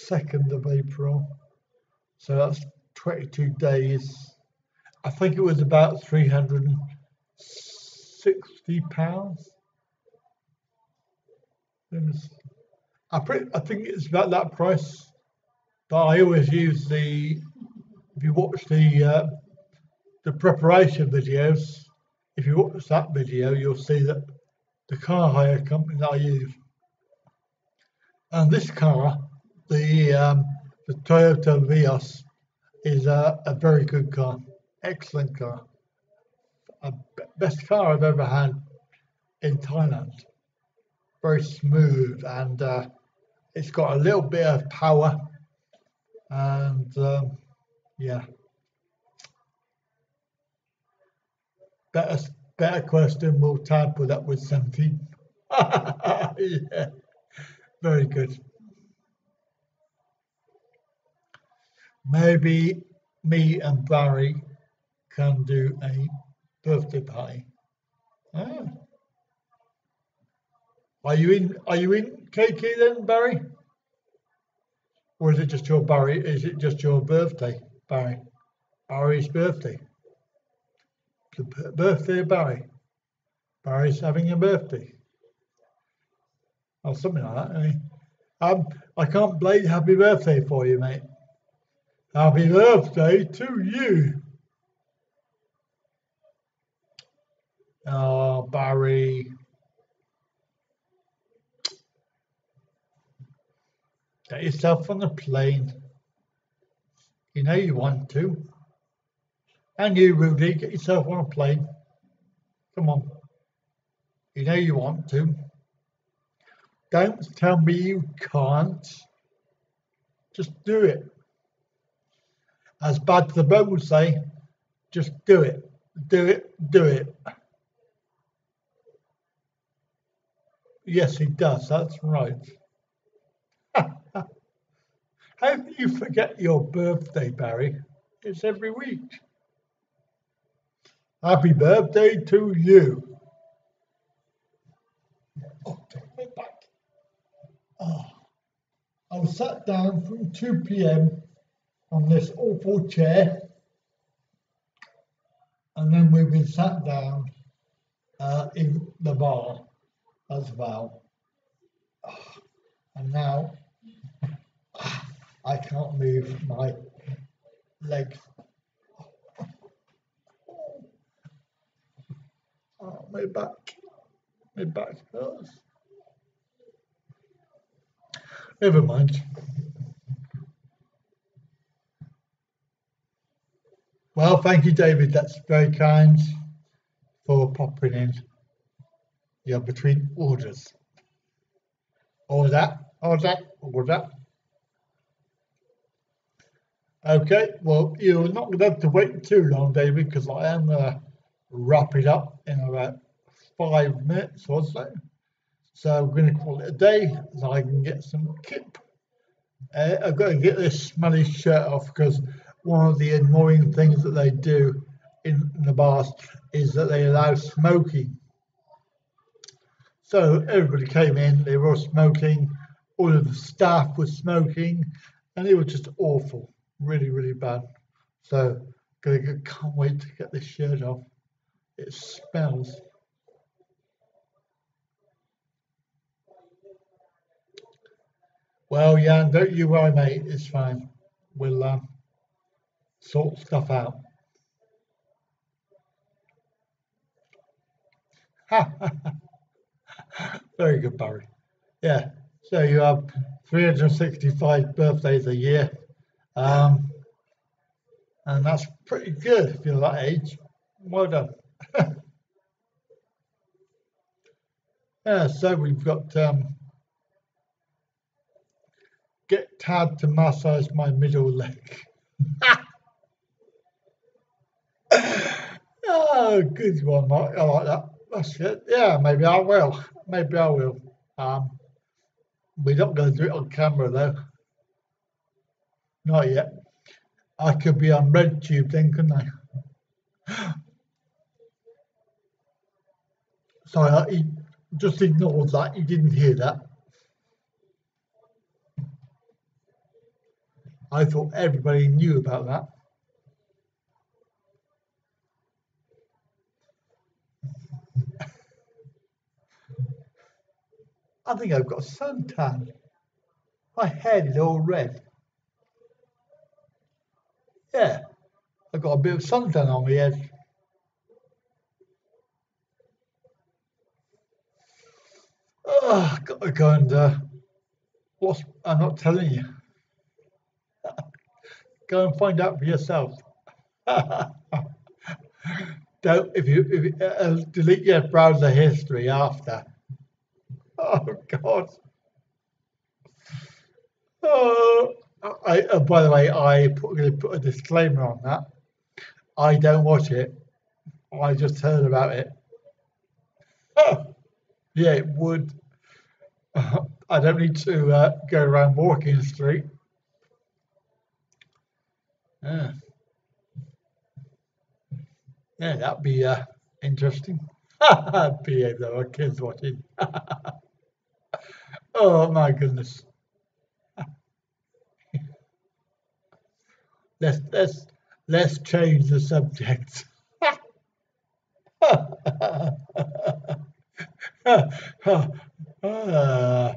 2nd of April. So that's 22 days. I think it was about £360. I think it's about that price. But I always use if you watch the preparation videos, if you watch that video, you'll see that the car hire company that I use. And this car, the Toyota Vios, is a very good car, excellent car. Best car I've ever had in Thailand. Very smooth, and it's got a little bit of power, and yeah. Better question, will Tad put up with 17? Yeah, very good. Maybe me and Barry can do a birthday party. Ah. Are you in KK then, Barry? Or is it just your Barry? Is it just your birthday, Barry? Barry's birthday. The birthday of Barry. Barry's having a birthday. Or something like that. I can't play happy birthday for you, mate. Happy birthday to you. Oh, Barry. Get yourself on the plane. You know you want to. And you, Rudy, get yourself on a plane. Come on. You know you want to. Don't tell me you can't. Just do it. As Bad the Boat would say, just do it. Do it. Do it. Yes, he does. That's right. How can you forget your birthday, Barry? It's every week. Happy birthday to you. Oh, take me back. Oh, I was sat down from 2 p.m. on this awful chair, and then we've been sat down in the bar as well. And now I can't move my legs. Oh, my back hurts. Never mind. Well, thank you, David. That's very kind for popping in. Yeah, between orders. All that. Okay, well, you're not going to have to wait too long, David, because I am going to wrap it up in about 5 minutes or so. So we're going to call it a day so I can get some kip I've got to get this smelly shirt off because one of the annoying things that they do in the bars is that they allow smoking. So everybody came in, they were all smoking, all of the staff was smoking, and it was just awful, really, really bad. So can't wait to get this shirt off. It smells. Well, Jan, don't you worry, mate. It's fine. We'll sort stuff out. Very good, Barry. Yeah. So you have 365 birthdays a year, um, and that's pretty good if you're that age. Well done. Yeah. So we've got get Tad to massage my middle leg. Oh, good one, Mark. I like that. That's good. Yeah, maybe I will. Maybe I will. Um, we're not going to do it on camera though. Not yet. I could be on RedTube then, couldn't I? Sorry, just ignored that. You didn't hear that. I thought everybody knew about that. I think I've got a suntan. My head is all red. Yeah, I've got a bit of suntan on my head. Oh, I've got to go and I'm not telling you. Go and find out for yourself. Don't if you delete your browser history after. Oh God. Oh, by the way, I'm going to put a disclaimer on that. I don't watch it. I just heard about it. Oh, yeah, it would. I don't need to go around walking the street. Yeah, yeah, that'd be interesting. Behave though, our kids watching. Oh my goodness. Let's change the subject. Uh,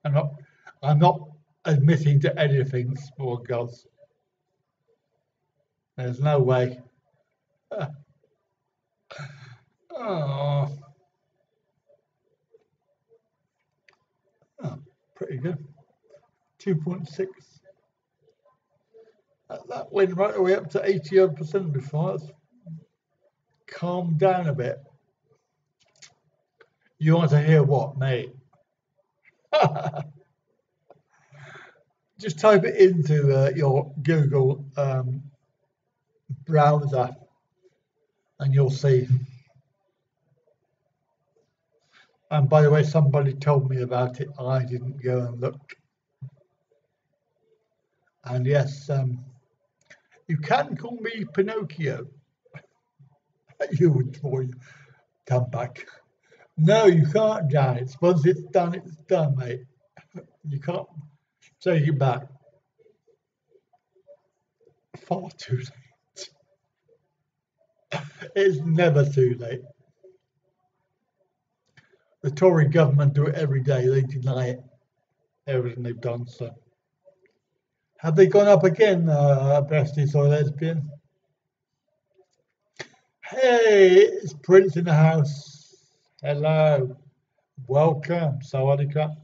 I'm not. I'm not admitting to anything, small girls. There's no way. Oh, oh, pretty good. 2.6. That went right away up to 80 odd percent before. That's calmed down a bit. You want to hear what, mate? Just type it into your Google browser and you'll see. And by the way, somebody told me about it. I didn't go and look. And yes, you can call me Pinocchio. You would boy, come back. No, you can't, Jan. Once it's done, mate. You can't take it back. Far too late. It's never too late. The Tory government do it every day. They deny it, everything they've done. So, have they gone up again, besties or lesbian? Hey, it's Prince in the house. Hello, welcome, Sawadika.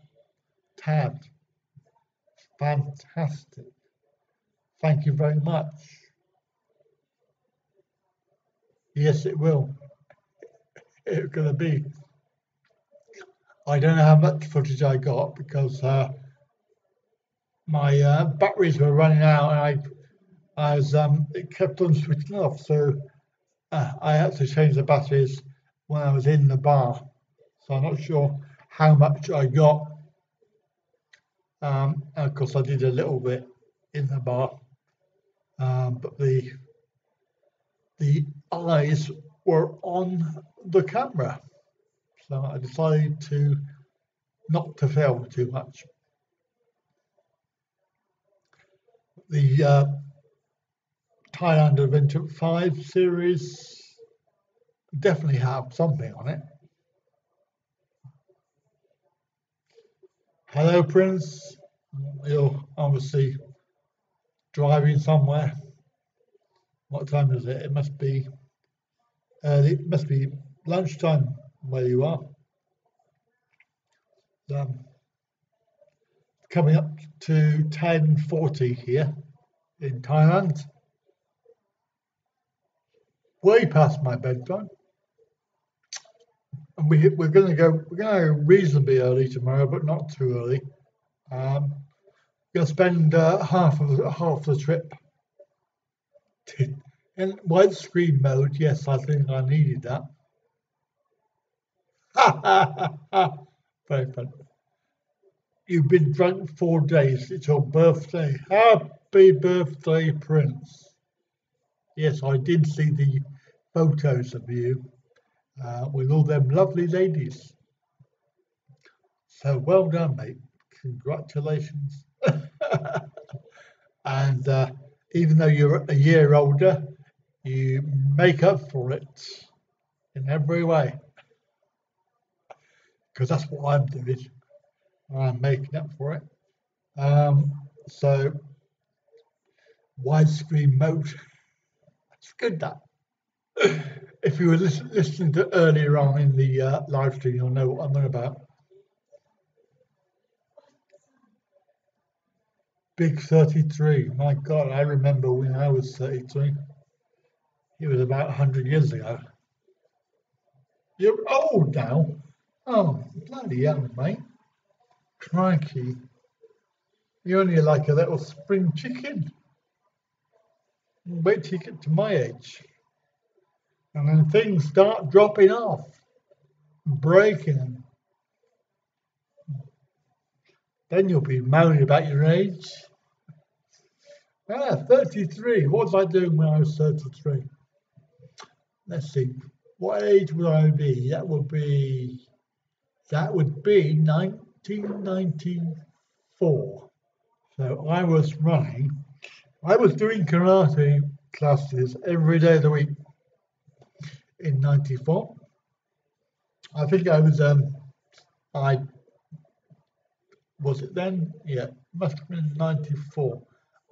Tad, fantastic. Thank you very much. Yes, it will. It's gonna be. I don't know how much footage I got because my batteries were running out and it kept on switching off. So I had to change the batteries when I was in the bar. So I'm not sure how much I got. And of course, I did a little bit in the bar, but the eyes were on the camera, so I decided to not to film too much. The Thailand Adventure 5 series definitely have something on it. Hello, Prince. You're obviously driving somewhere. What time is it? It must be early. It must be lunchtime where you are. Um, Coming up to 10:40 here in Thailand. Way past my bedtime. And we're going to go reasonably early tomorrow, but not too early. Going to spend half the trip in widescreen mode. Yes, I think I needed that. Very fun. You've been drunk 4 days. It's your birthday. Happy birthday, Prince. Yes, I did see the photos of you with all them lovely ladies. So well done, mate. Congratulations. And even though you're a year older, you make up for it in every way. Because that's what I'm doing. I'm making up for it. So widescreen mode. That's good, that. If you were listening to earlier on in the live stream, you'll know what I'm on about. Big 33. My God, I remember when I was 33. It was about 100 years ago. You're old now. Oh, bloody hell, mate. Crikey. You're only like a little spring chicken. Wait till you get to my age. And then things start dropping off, breaking. Then you'll be moaning about your age. 33. What was I doing when I was 33? Let's see. What age would I be? That would be 1994. So I was doing karate classes every day of the week in 94. I think I was was it then? Yeah, must have been 94.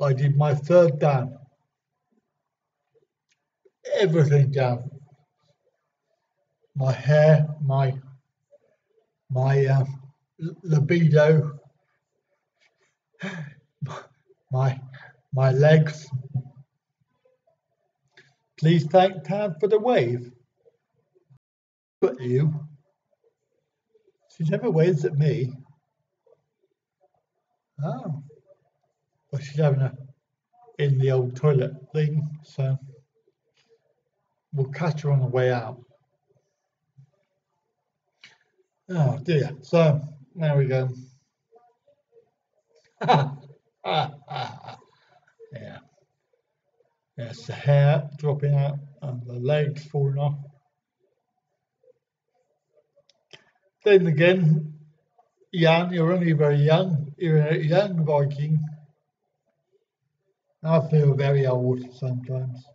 I did my third dan. Everything down. My hair, my libido, my legs. Please thank Tab for the wave. But you, she never waves at me. Oh, well, she's having a in the old toilet thing, so we'll catch her on the way out. Oh dear. So there we go. Yeah. Yes, the hair dropping out and the legs falling off. Then again, Jan, you're only very young. You're a young Viking. I feel very old sometimes.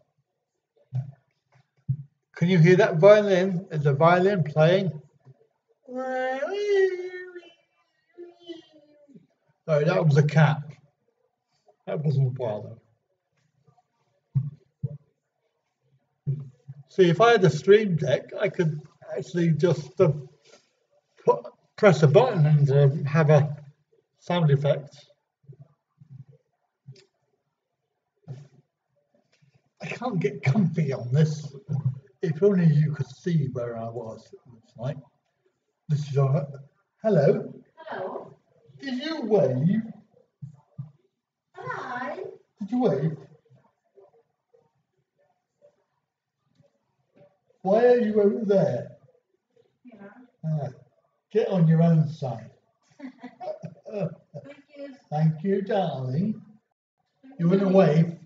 Can you hear that violin? Is the violin playing? Oh, that was a cat. That wasn't a bother. See, if I had a stream deck, I could actually just press a button and have a sound effect. I can't get comfy on this. If only you could see where I was, it looks like. This is all right. Hello. Hello. Did you wave? Hi. Did you wave? Why are you over there? Yeah. Get on your own side. Thank you. Thank you, darling. You want to wave?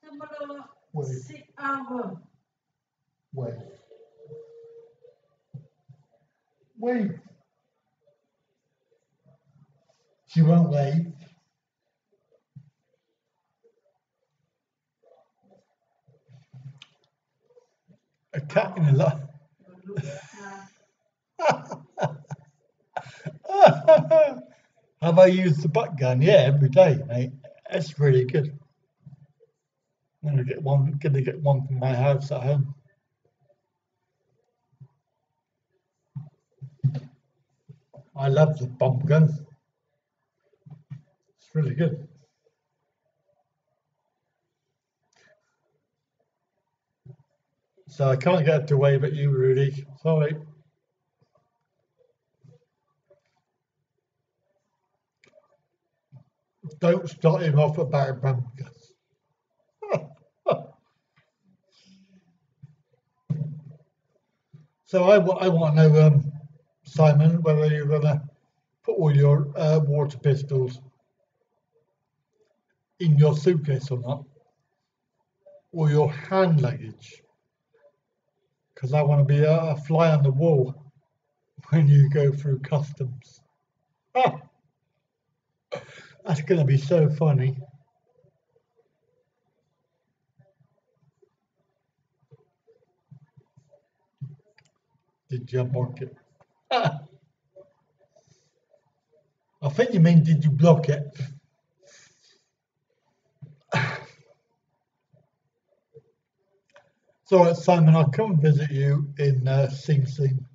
Tomorrow, Wave. 6 hours. Wave. Wave. She won't wave. A cat in a lot. Have I used the butt gun? Yeah, every day, mate. That's really good. I'm gonna get one from my house at home. I love the bomb gun. It's really good. So I can't get to wave at you, Rudy. Sorry. Don't start him off about bomb guns. So I want to know, Simon, whether you're gonna put all your water pistols in your suitcase or not, or your hand luggage, because I want to be a fly on the wall when you go through customs. Ah, that's going to be so funny. Did you block it? Ah, I think you mean, did you block it? So, Simon, I'll come and visit you in Sing Sing,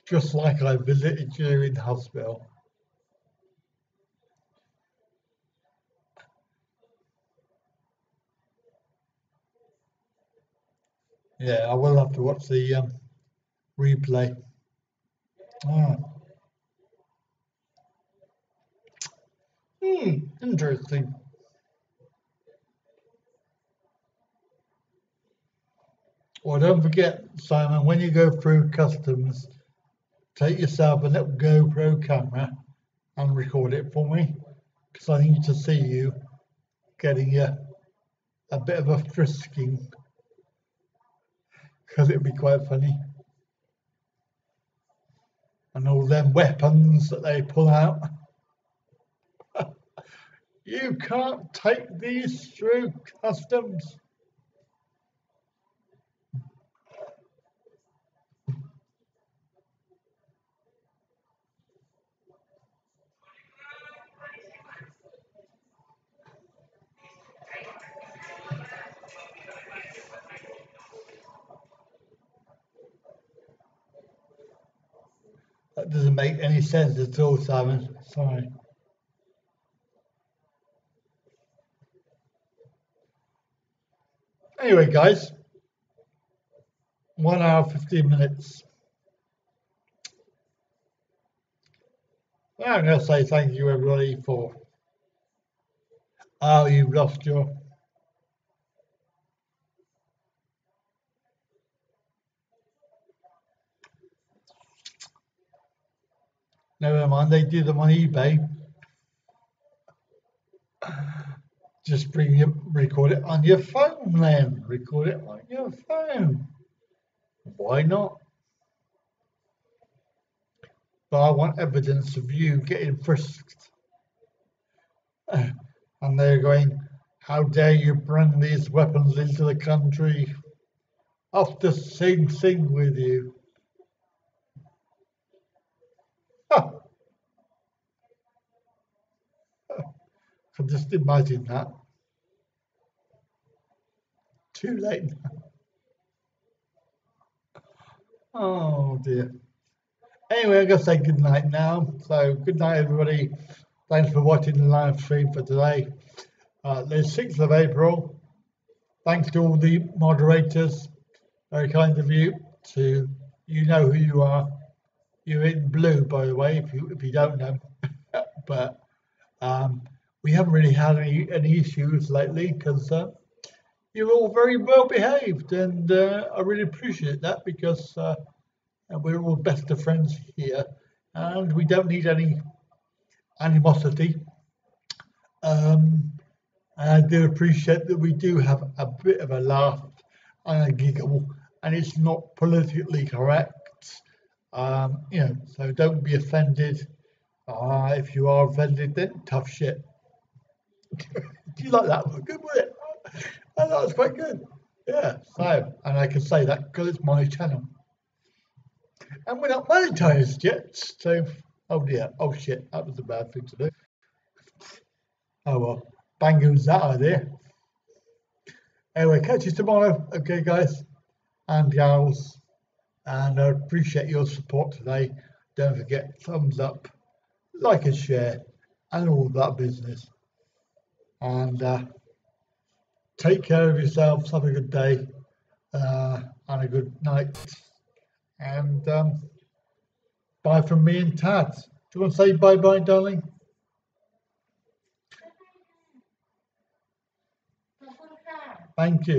just like I visited you in the hospital. Yeah, I will have to watch the replay. Ah. Interesting. Well, don't forget, Simon, when you go through customs, take yourself a little GoPro camera and record it for me, because I need to see you getting a bit of a frisking, because it'd be quite funny. And all them weapons that they pull out. You can't take these through customs. That doesn't make any sense at all, Simon. Sorry. Anyway, guys, 1 hour, 15 minutes. I'm going to say thank you, everybody, for. Oh, you've lost your. Never mind, they do them on eBay. Just record it on your phone then. Record it on your phone. Why not? But I want evidence of you getting frisked. And they're going, how dare you bring these weapons into the country? Off to Sing Sing with you. I just imagine that. Too late now. Oh dear. Anyway, I'm going to say good night now. So, good night, everybody. Thanks for watching the live stream for today. The 6th of April. Thanks to all the moderators. Very kind of you. You know who you are. You're in blue, by the way, if you don't know. But we haven't really had any issues lately because you're all very well behaved, and I really appreciate that because and we're all best of friends here, and we don't need any animosity. And I do appreciate that we do have a bit of a laugh and a giggle, and it's not politically correct. So don't be offended. If you are offended, then tough shit. Do you like that one? Good, was it? I thought it was quite good. Yeah, so, and I can say that because it's my channel. And we're not monetized yet, so, oh dear, oh shit, that was a bad thing to do. Oh well, bang goes that idea. Anyway, catch you tomorrow, okay guys and gals, and I appreciate your support today. Don't forget, thumbs up, like and share, and all that business. And take care of yourselves, have a good day, and a good night. And bye from me and Tad. Do you want to say bye-bye, darling? Thank you.